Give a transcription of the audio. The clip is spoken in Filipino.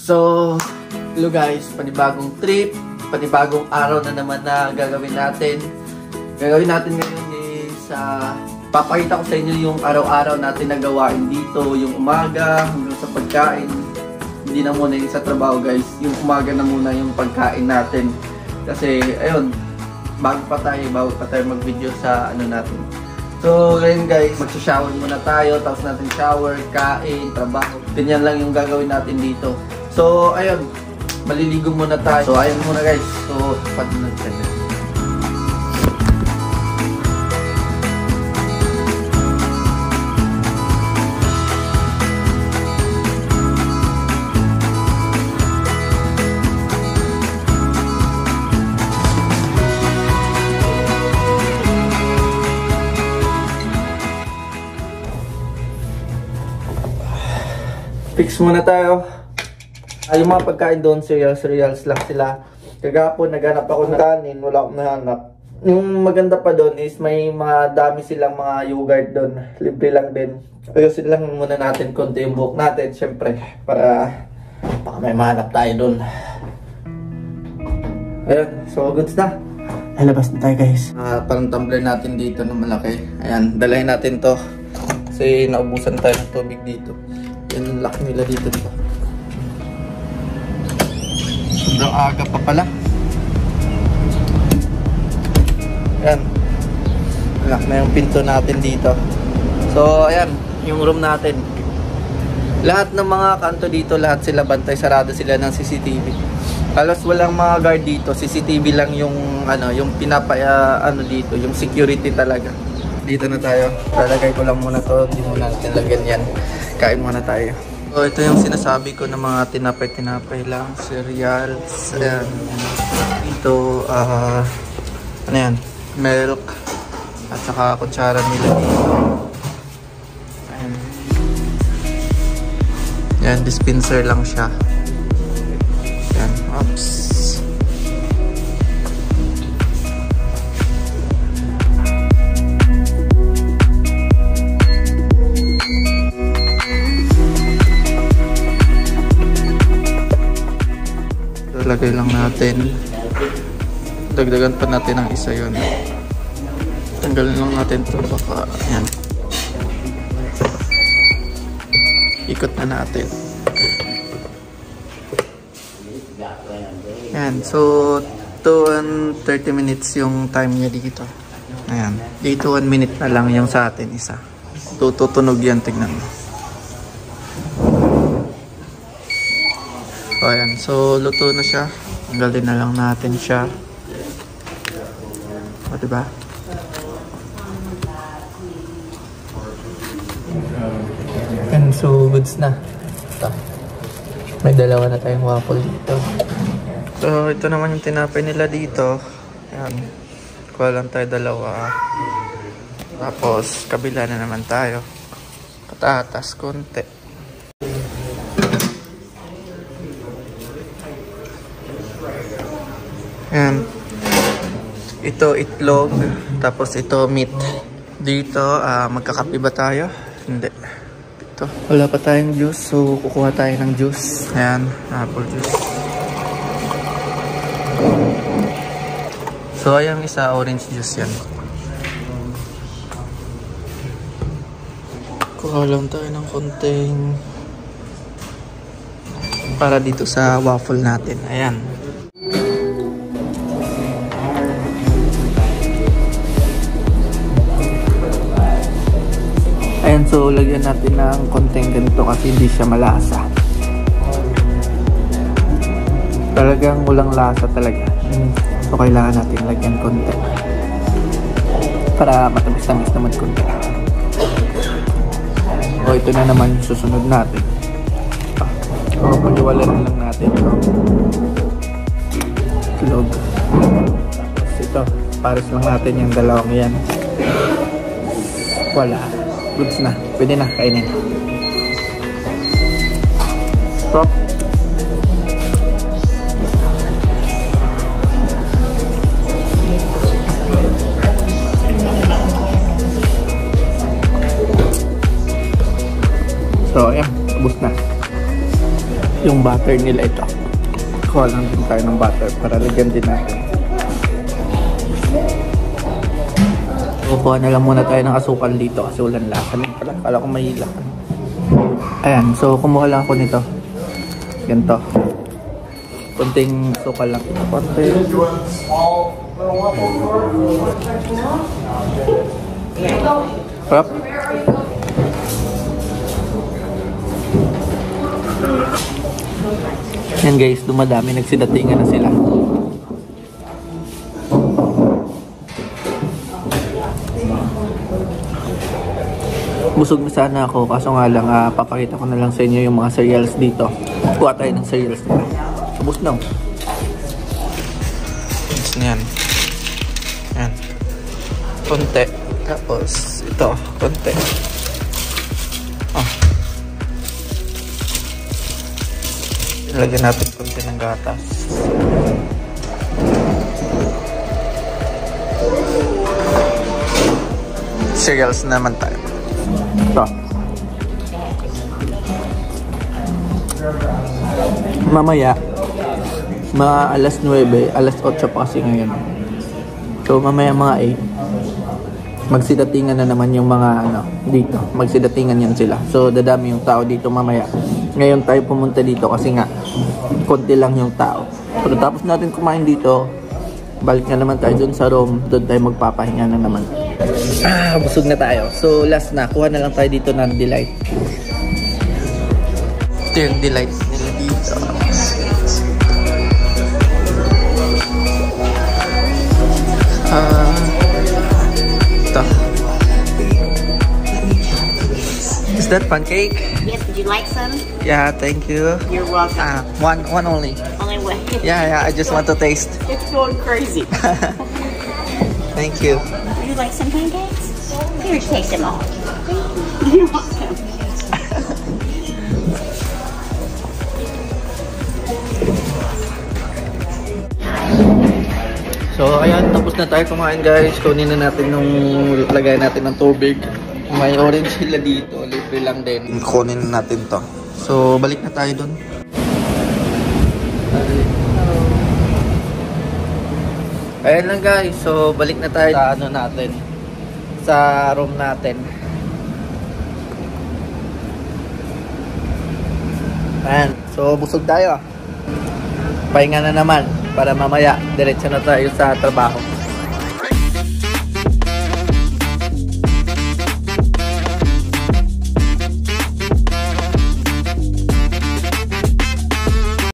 So, hello guys, panibagong trip, panibagong araw na naman na gagawin natin. Gagawin natin ngayon is papakita ko sa inyo yung araw-araw natin na gawain dito, yung umaga hanggang sa pagkain. Hindi na muna yung sa trabaho guys, yung umaga na muna yung pagkain natin. Kasi ayun, bago pa tayo mag-video sa ano natin. So ngayon guys, magsha-shower muna tayo, tapos natin shower, kain, trabaho. Ganyan lang yung gagawin natin dito. So, ayun. Maliligo muna tayo. So, ayun muna guys. So, tapat muna tayo. Fix muna tayo. Yung mga pagkain doon, cereals lang sila. Kagapon, naghanap ako ng kanin, wala akong nahanap. Yung maganda pa doon is may mga dami silang mga yogurt doon. Libre lang din. Ayusin lang muna natin konti yung buhok natin, syempre. Para baka may mahanap tayo doon. Ayun, so goods na. Ay, labas na tayo guys. Parang tumbler natin dito na malaki. Ayan, dalahin natin to. Kasi naubusan tayo ng tubig dito. Yan yung lock nila dito. Sobrang aga pa pala. Ayan. Lock na yung pinto natin dito. So, ayan. Yung room natin. Lahat ng mga kanto dito, lahat sila bantay. Sarado sila ng CCTV. Halos walang mga guard dito. CCTV lang yung, yung dito. Yung security talaga. Dito na tayo. Lalagay ko lang muna to. Hindi muna natin lagyan yan. Kain muna tayo. So, ito yung sinasabi ko ng mga tinapay lang, cereals, ayan. Ito, ano yan, milk, at saka kutsara nila dito. Ayan. Yan, dispenser lang siya. Ayan, oops. Lagay lang natin. Dagdagan pa natin ang isa yun. Tanggalin lang natin ito. Baka, yan. Ikot na natin. Yan. So, 2 and 30 minutes yung time niya dito. Ayan. Dito 1 minute na lang yung sa atin isa. Tutunog yan. Tignan mo. So, ayan. So, luto na siya. Tanggalin na lang natin siya. O, diba? And so, goods na. Ito. May dalawa na tayong waffle dito. So, ito naman yung tinapay nila dito. Ayan. Kuha lang tayo dalawa. Tapos, kabila na naman tayo. Patatas, konti. Ayan. Ito itlog, tapos ito meat. Dito, magkakape ba tayo? Hindi. Ito. Wala pa tayong juice, so kukuha tayo ng juice. Ayan, apple juice. So, ayan isa, orange juice yan. Kuha lang tayo ng konting para dito sa waffle natin. Ayan. Ayan, so lagyan natin ng konting ganito kasi hindi siya malasa. Talagang walang lasa talaga. So kailangan natin lagyan konti para matamis-tamis naman konti. So ito na naman yung susunod natin. So paliwalan na lang natin ito. Itlog. Tapos ito, pares lang natin yung dalawang yan. Wala. Goods na. Pwede na. Kainin. Stop. So, ayan. Ubus na. Yung butter nila ito. Kuha lang din tayo ng butter para lagyan din natin. Kukuha na lang muna tayo ng asukal dito kasi walang lasa. Kala ko may lakan. Ayan, so kumuha lang ako nito. Ganito. Kunting asukal lang. Konti. Harap. Yan guys, dumadami. Nagsidatingan na sila. Busog na sana ako, kaso nga lang papakita ko na lang sa inyo yung mga cereals dito. Kuha tayo ng cereals nila. Ubus na. Ubus na yan. Yan. Konti. Tapos ito, konti. Oh. Lagyan natin konti ng gatas. Cereals naman tayo. Ito. Mamaya, mga alas 9, alas 8 pa kasi ngayon. So mamaya mga 8, magsidatingan na naman yung mga dito. Magsidatingan yan sila. So dadami yung tao dito mamaya. Ngayon tayo pumunta dito kasi nga konti lang yung tao. Pero tapos natin kumain dito, balik na naman tayo dun sa room. Doon tayo magpapahinga na naman. Busog na tayo. So last na, kuha na lang tayo dito ng delight. Ito yung delight nila dito. Ito. Is that pancake? Yes, would you like some? Yeah, thank you. You're welcome. One only. Only way. Yeah, I just want to taste. It's going crazy. Thank you. Would you like some pancakes? Here, taste them all. You're welcome. So, ayan, tapos na tayo kumain guys. Kunin na natin nung lagay natin ng tubig. May orange sila dito. Libre lang din. Kunin na natin to. So, balik na tayo dun. Ayan lang guys. So, balik na tayo sa natin. Sa room natin. Ayan. So, busog tayo. Pahinga na naman. Para mamaya, diretso na tayo sa trabaho.